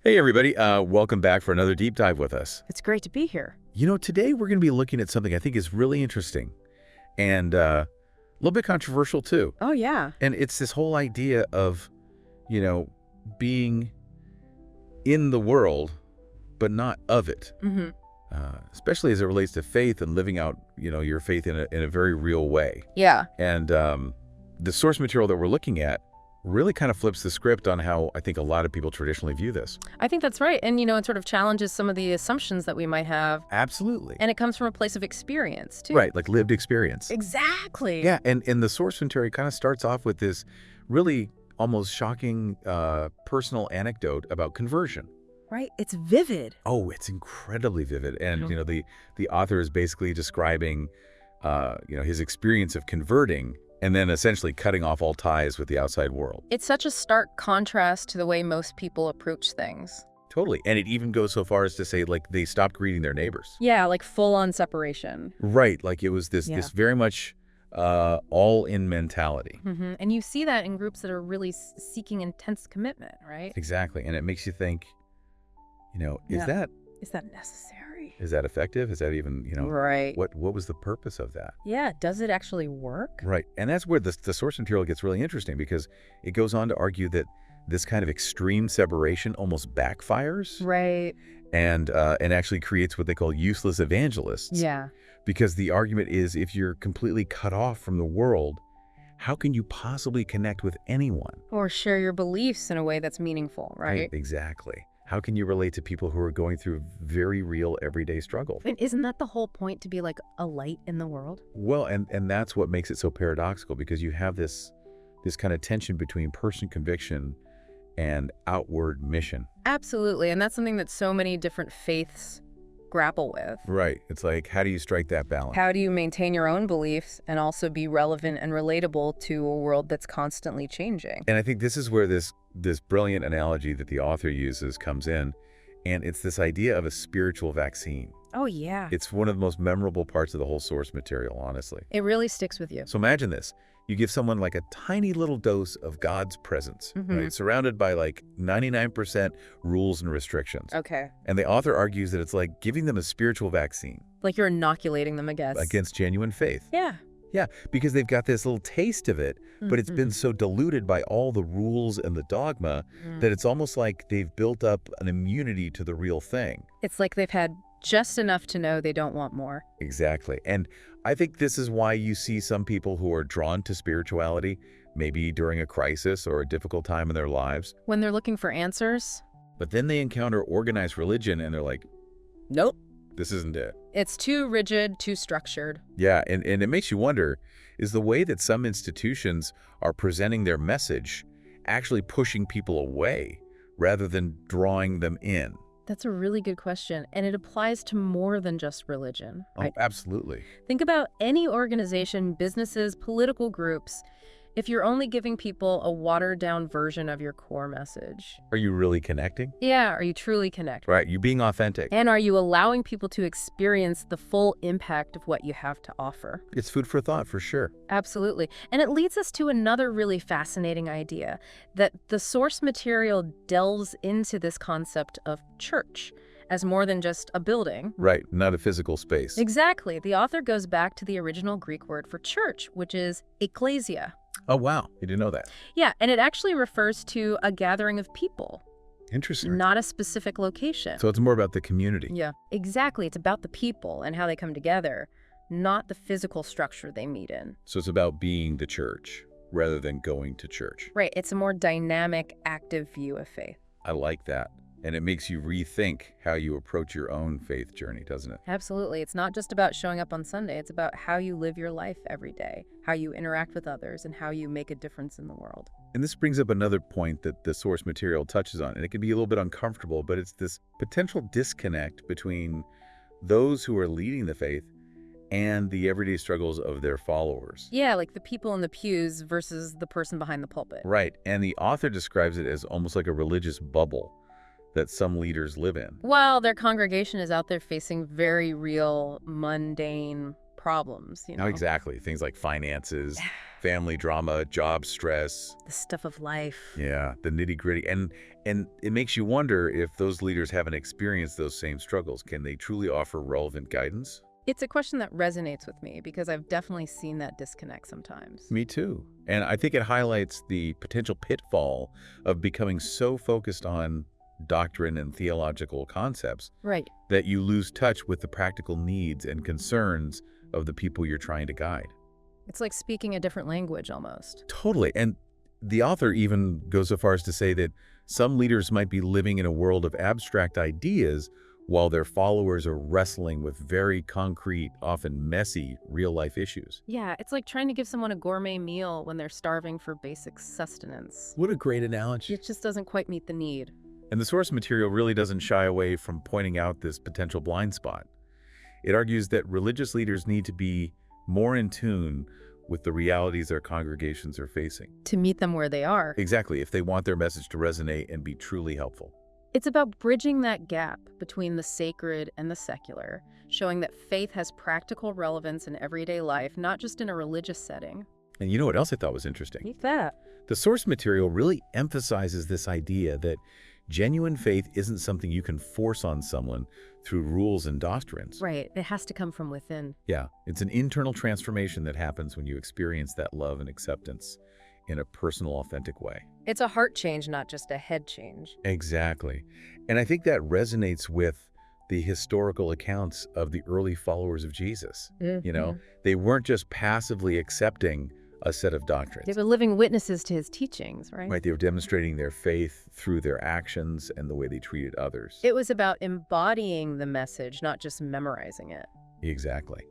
Hey, everybody. Welcome back for another deep dive with us. It's great to be here. Today we're going to be looking at something I think is really interesting and a little bit controversial, too. Oh, yeah. And it's this whole idea of, being in the world, but not of it, Mm-hmm. especially as it relates to faith and living out, your faith in a very real way. Yeah. And the source material that we're looking at really kind of flips the script on how I think a lot of people traditionally view this. I think that's right. And, it sort of challenges some of the assumptions that we might have. Absolutely. And it comes from a place of experience, too. Right, like lived experience. Exactly. Yeah, and the source material kind of starts off with this really almost shocking personal anecdote about conversion. Right. It's vivid. Oh, it's incredibly vivid. And, Mhm. the author is basically describing, his experience of converting and then essentially cutting off all ties with the outside world. It's such a stark contrast to the way most people approach things. Totally. And it even goes so far as to say, like, they stopped greeting their neighbors. Yeah, like full-on separation. Right. Like it was this very much all-in mentality. Mm-hmm. And you see that in groups that are really seeking intense commitment, right? Exactly. And it makes you think, Is that necessary? is that effective? Is that even, Right. what was the purpose of that? Yeah. Does it actually work? Right. And that's where the source material gets really interesting, because it goes on to argue that this kind of extreme separation almost backfires Right. and actually creates what they call useless evangelists. Yeah. Because the argument is, if you're completely cut off from the world, how can you possibly connect with anyone? Or share your beliefs in a way that's meaningful, right? Exactly. How can you relate to people who are going through very real everyday struggle? And isn't that the whole point, to be like a light in the world? Well, and that's what makes it so paradoxical, because you have this kind of tension between personal conviction and outward mission. Absolutely. And that's something that so many different faiths grapple with. Right. It's like, how do you strike that balance? How do you maintain your own beliefs and also be relevant and relatable to a world that's constantly changing? And I think this is where this brilliant analogy that the author uses comes in, and it's this idea of a spiritual vaccine. Oh, yeah. It's one of the most memorable parts of the whole source material, honestly. It really sticks with you. So imagine this. You give someone like a tiny little dose of God's presence, right? Surrounded by like 99% rules and restrictions. Okay. And the author argues that it's like giving them a spiritual vaccine. Like you're inoculating them, I guess. Against genuine faith. Yeah. Yeah, because they've got this little taste of it, but it's been so diluted by all the rules and the dogma that it's almost like they've built up an immunity to the real thing. It's like they've had just enough to know they don't want more. Exactly. And I think this is why you see some people who are drawn to spirituality, maybe during a crisis or a difficult time in their lives. When they're looking for answers. But then they encounter organized religion and they're like, Nope. this isn't it. It's too rigid, too structured. Yeah, and it makes you wonder, is the way that some institutions are presenting their message actually pushing people away rather than drawing them in? That's a really good question, and it applies to more than just religion, right? Oh, absolutely. Think about any organization, businesses, political groups. If you're only giving people a watered-down version of your core message. Are you really connecting? Yeah, are you truly connecting? Right, you being authentic. And are you allowing people to experience the full impact of what you have to offer? It's food for thought, for sure. Absolutely. And it leads us to another really fascinating idea, that the source material delves into this concept of church as more than just a building. Right, not a physical space. Exactly. The author goes back to the original Greek word for church, which is ekklesia. Oh, wow. You didn't know that. Yeah, and it actually refers to a gathering of people. Interesting. Not a specific location. So it's more about the community. Yeah, exactly. It's about the people and how they come together, not the physical structure they meet in. So it's about being the church rather than going to church. Right. It's a more dynamic, active view of faith. I like that. And it makes you rethink how you approach your own faith journey, doesn't it? Absolutely. It's not just about showing up on Sunday. It's about how you live your life every day, how you interact with others, and how you make a difference in the world. And this brings up another point that the source material touches on, and it can be a little bit uncomfortable, but it's this potential disconnect between those who are leading the faith and the everyday struggles of their followers. Yeah, like the people in the pews versus the person behind the pulpit. Right. And the author describes it as almost like a religious bubble that some leaders live in. While their congregation is out there facing very real, mundane problems, Oh, exactly. Things like finances, family drama, job stress. the stuff of life. Yeah, the nitty-gritty. And it makes you wonder if those leaders haven't experienced those same struggles. Can they truly offer relevant guidance? It's a question that resonates with me because I've definitely seen that disconnect sometimes. Me too. And I think it highlights the potential pitfall of becoming so focused on doctrine and theological concepts Right. that you lose touch with the practical needs and concerns of the people you're trying to guide. It's like speaking a different language almost. Totally. And the author even goes so far as to say that some leaders might be living in a world of abstract ideas while their followers are wrestling with very concrete, often messy, real-life issues. Yeah, it's like trying to give someone a gourmet meal when they're starving for basic sustenance. What a great analogy. It just doesn't quite meet the need. And the source material really doesn't shy away from pointing out this potential blind spot. It argues that religious leaders need to be more in tune with the realities their congregations are facing. To meet them where they are. Exactly, if they want their message to resonate and be truly helpful. It's about bridging that gap between the sacred and the secular, showing that faith has practical relevance in everyday life, not just in a religious setting. And you know what else I thought was interesting? Eat that. The source material really emphasizes this idea that genuine faith isn't something you can force on someone through rules and doctrines. Right. It has to come from within. Yeah, it's an internal transformation that happens when you experience that love and acceptance in a personal, authentic way. It's a heart change, not just a head change. Exactly. And I think that resonates with the historical accounts of the early followers of Jesus. You know, they weren't just passively accepting a set of doctrines. They were living witnesses to his teachings, right? Right, they were demonstrating their faith through their actions and the way they treated others. It was about embodying the message, not just memorizing it. Exactly.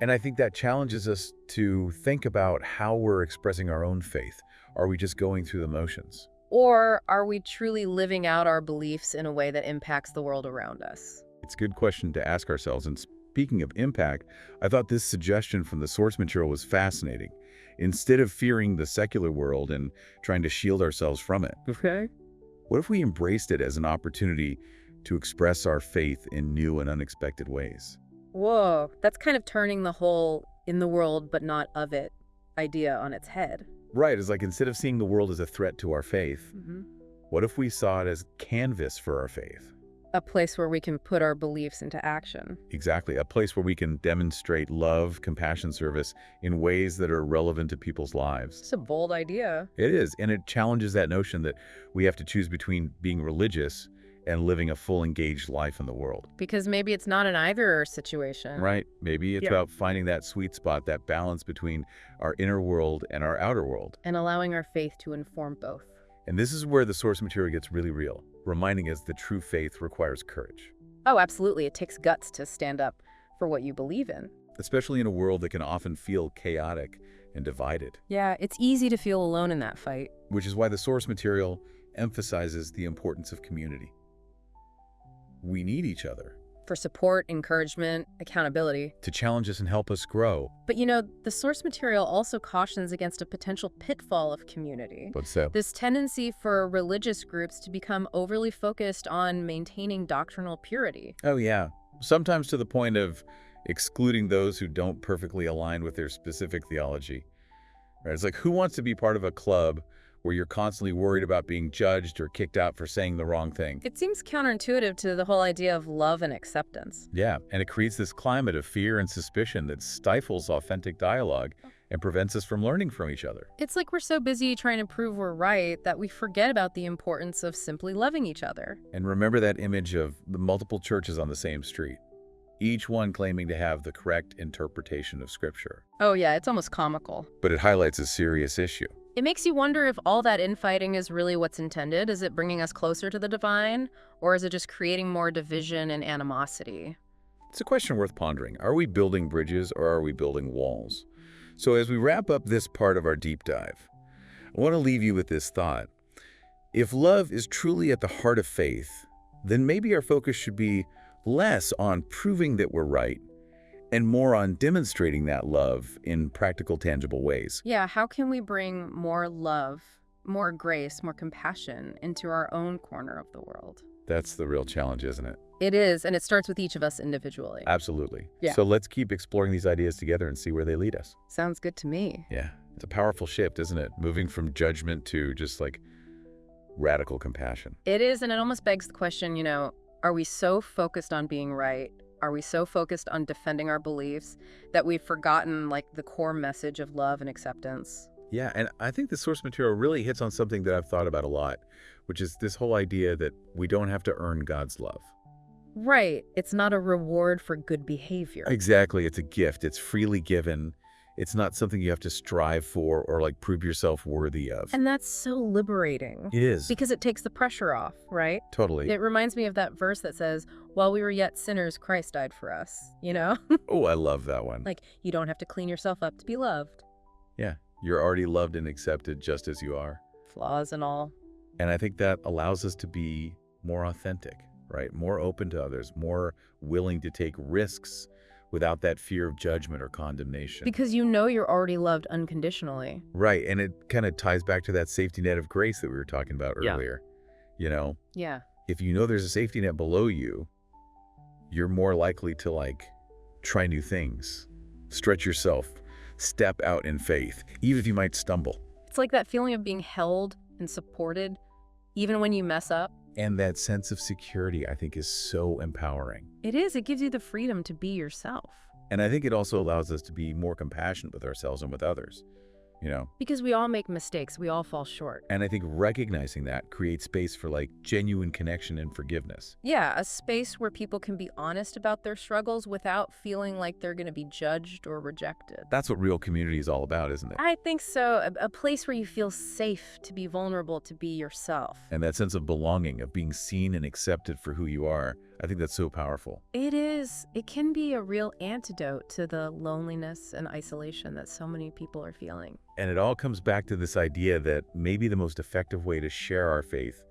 And I think that challenges us to think about how we're expressing our own faith. Are we just going through the motions? Or are we truly living out our beliefs in a way that impacts the world around us? It's a good question to ask ourselves. And speaking of impact, I thought this suggestion from the source material was fascinating. Instead of fearing the secular world and trying to shield ourselves from it, Okay. what if we embraced it as an opportunity to express our faith in new and unexpected ways? Whoa, that's kind of turning the whole in the world but not of it idea on its head. Right, it's like instead of seeing the world as a threat to our faith, what if we saw it as canvas for our faith? A place where we can put our beliefs into action. Exactly, a place where we can demonstrate love, compassion, service in ways that are relevant to people's lives. It's a bold idea. It is, and it challenges that notion that we have to choose between being religious and living a full engaged life in the world. Because maybe it's not an either situation. Right, maybe it's about finding that sweet spot, that balance between our inner world and our outer world. And allowing our faith to inform both. And this is where the source material gets really real, reminding us that true faith requires courage. Oh, absolutely. It takes guts to stand up for what you believe in. Especially in a world that can often feel chaotic and divided. Yeah, it's easy to feel alone in that fight. Which is why the source material emphasizes the importance of community. We need each other. For support, encouragement, accountability. To challenge us and help us grow. But the source material also cautions against a potential pitfall of community. What's so? This tendency for religious groups to become overly focused on maintaining doctrinal purity. Oh yeah, sometimes to the point of excluding those who don't perfectly align with their specific theology. Right? It's like, who wants to be part of a club where you're constantly worried about being judged or kicked out for saying the wrong thing? It seems counterintuitive to the whole idea of love and acceptance. Yeah, and it creates this climate of fear and suspicion that stifles authentic dialogue and prevents us from learning from each other. It's like we're so busy trying to prove we're right that we forget about the importance of simply loving each other. And remember that image of the multiple churches on the same street, each one claiming to have the correct interpretation of Scripture. Oh yeah, it's almost comical. But it highlights a serious issue. It makes you wonder if all that infighting is really what's intended. Is it bringing us closer to the divine, or is it just creating more division and animosity? It's a question worth pondering. Are we building bridges or are we building walls? So as we wrap up this part of our deep dive, I want to leave you with this thought. If love is truly at the heart of faith, then maybe our focus should be less on proving that we're right and more on demonstrating that love in practical, tangible ways. Yeah, how can we bring more love, more grace, more compassion into our own corner of the world? That's the real challenge, isn't it? It is, and it starts with each of us individually. Absolutely. Yeah. So let's keep exploring these ideas together and see where they lead us. Sounds good to me. Yeah. It's a powerful shift, isn't it? Moving from judgment to just like radical compassion. It is, and it almost begs the question, are we so focused on being right? Are we so focused on defending our beliefs that we've forgotten, like, the core message of love and acceptance? Yeah, and I think the source material really hits on something that I've thought about a lot, which is this whole idea that we don't have to earn God's love. Right. It's not a reward for good behavior. Exactly. It's a gift. It's freely given. It's not something you have to strive for or like prove yourself worthy of. And that's so liberating. It is. Because it takes the pressure off, right? Totally. It reminds me of that verse that says, while we were yet sinners, Christ died for us, Oh, I love that one. Like, you don't have to clean yourself up to be loved. Yeah. You're already loved and accepted just as you are. Flaws and all. And I think that allows us to be more authentic, right? More open to others, more willing to take risks without that fear of judgment or condemnation. Because you're already loved unconditionally. Right. And it kind of ties back to that safety net of grace that we were talking about Yeah. earlier. Yeah. If you know there's a safety net below you, you're more likely to like try new things, stretch yourself, step out in faith, even if you might stumble. It's like that feeling of being held and supported, even when you mess up. And that sense of security, I think, is so empowering. It is. It gives you the freedom to be yourself. And I think it also allows us to be more compassionate with ourselves and with others, Because we all make mistakes. We all fall short. And I think recognizing that creates space for like genuine connection and forgiveness. Yeah, a space where people can be honest about their struggles without feeling like they're going to be judged or rejected. That's what real community is all about, isn't it? I think so. A place where you feel safe to be vulnerable, to be yourself. And that sense of belonging, of being seen and accepted for who you are, I think that's so powerful. It is. It can be a real antidote to the loneliness and isolation that so many people are feeling. And it all comes back to this idea that maybe the most effective way to share our faith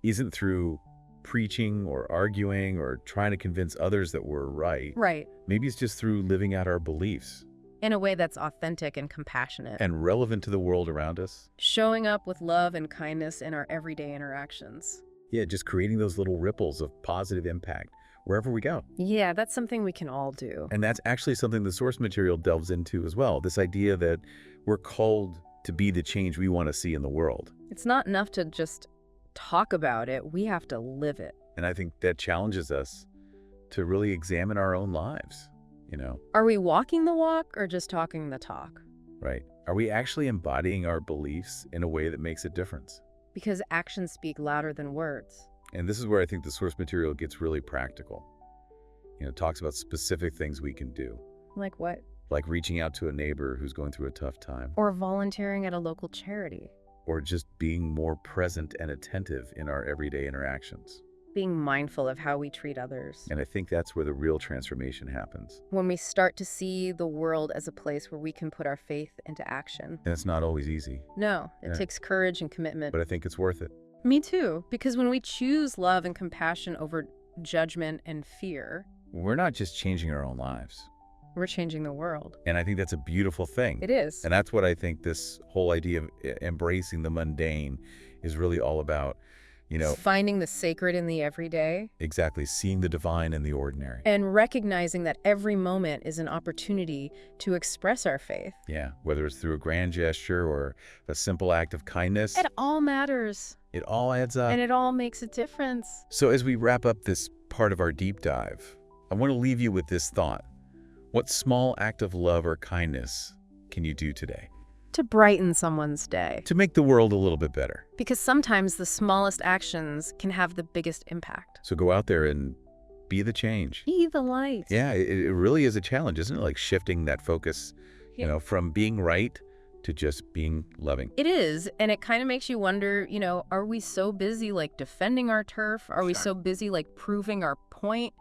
isn't through preaching or arguing or trying to convince others that we're right. Right. Maybe it's just through living out our beliefs. In a way that's authentic and compassionate. And relevant to the world around us. Showing up with love and kindness in our everyday interactions. Yeah, just creating those little ripples of positive impact wherever we go. Yeah, that's something we can all do. And that's actually something the source material delves into as well. This idea that we're called to be the change we want to see in the world. It's not enough to just talk about it. We have to live it. And I think that challenges us to really examine our own lives, Are we walking the walk or just talking the talk? Right. Are we actually embodying our beliefs in a way that makes a difference? Because actions speak louder than words. And this is where I think the source material gets really practical. It talks about specific things we can do. Like what? Like reaching out to a neighbor who's going through a tough time. Or volunteering at a local charity. Or just being more present and attentive in our everyday interactions. Being mindful of how we treat others. And I think that's where the real transformation happens. When we start to see the world as a place where we can put our faith into action. And it's not always easy. No, it takes courage and commitment. But I think it's worth it. Me too. Because when we choose love and compassion over judgment and fear, we're not just changing our own lives. we're changing the world. And I think that's a beautiful thing. It is. And that's what I think this whole idea of embracing the mundane is really all about. Finding the sacred in the everyday. Exactly. Seeing the divine in the ordinary. And recognizing that every moment is an opportunity to express our faith. Yeah. Whether it's through a grand gesture or a simple act of kindness. It all matters. It all adds up. And it all makes a difference. So as we wrap up this part of our deep dive, I want to leave you with this thought. What small act of love or kindness can you do today? To brighten someone's day. To make the world a little bit better. Because sometimes the smallest actions can have the biggest impact. So go out there and be the change. Be the light. Yeah, it really is a challenge, isn't it? Like shifting that focus, from being right to just being loving. It is, and it kind of makes you wonder, are we so busy like defending our turf? Are we so busy like proving our point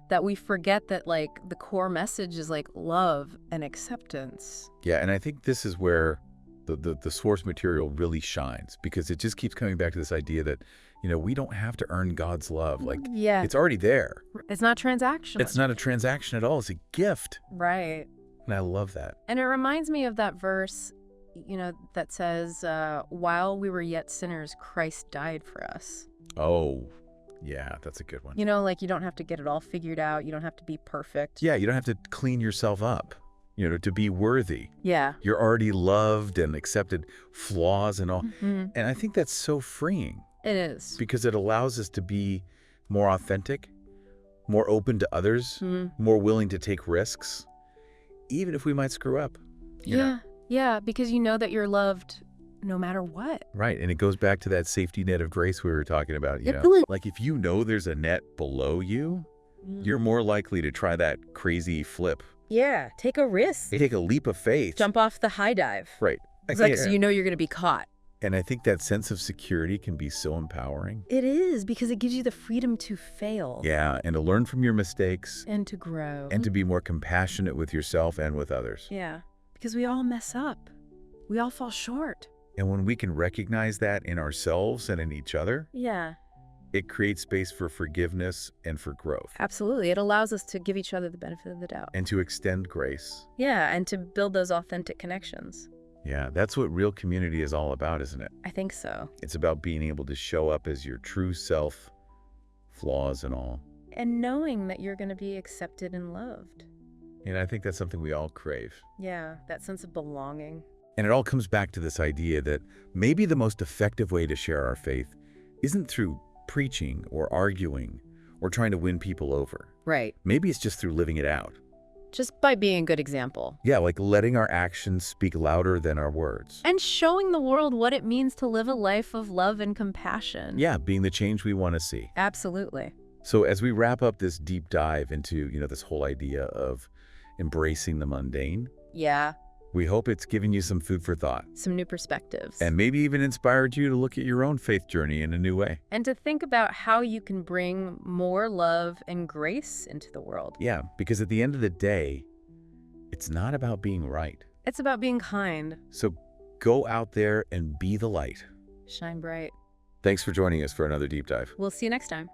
that we forget that like the core message is like love and acceptance? Yeah, and I think this is where the source material really shines, because it just keeps coming back to this idea that, we don't have to earn God's love. Like, it's already there. It's not transactional. It's not a transaction at all. It's a gift. Right. And I love that. And it reminds me of that verse, that says, while we were yet sinners, Christ died for us. Oh, Yeah, that's a good one. You know, like you don't have to get it all figured out. You don't have to be perfect. Yeah, you don't have to clean yourself up, to be worthy. Yeah. You're already loved and accepted, flaws and all. Hmm. And I think that's so freeing It is. because it allows us to be more authentic, more open to others, more willing to take risks, even if we might screw up. you know? Yeah. Yeah, because you know that you're loved no matter what. Right, and it goes back to that safety net of grace we were talking about. It really- Like if you know there's a net below you, you're more likely to try that crazy flip. Yeah, take a risk. They take a leap of faith. Jump off the high dive. Right. It's like, Yeah. so you know you're going to be caught. And I think that sense of security can be so empowering. It is, because it gives you the freedom to fail. Yeah, and to learn from your mistakes And to grow. and to be more compassionate with yourself and with others. Yeah, because we all mess up. We all fall short. And when we can recognize that in ourselves and in each other, Yeah, it creates space for forgiveness and for growth absolutely. It allows us to give each other the benefit of the doubt. and to extend grace. Yeah, and to build those authentic connections. Yeah, that's what real community is all about, isn't it? I think so. It's about being able to show up as your true self, flaws and all. And knowing that you're going to be accepted and loved. And I think that's something we all crave. Yeah, that sense of belonging. And it all comes back to this idea that maybe the most effective way to share our faith isn't through preaching or arguing or trying to win people over. Right. Maybe it's just through living it out. Just by being a good example. Yeah, like letting our actions speak louder than our words. And showing the world what it means to live a life of love and compassion. Yeah, being the change we want to see. Absolutely. So as we wrap up this deep dive into, this whole idea of embracing the mundane, Yeah. we hope it's given you some food for thought Some new perspectives. and maybe even inspired you to look at your own faith journey in a new way. And to think about how you can bring more love and grace into the world. Yeah, because at the end of the day, it's not about being right. It's about being kind. So go out there and be the light. Shine bright. Thanks for joining us for another deep dive. We'll see you next time.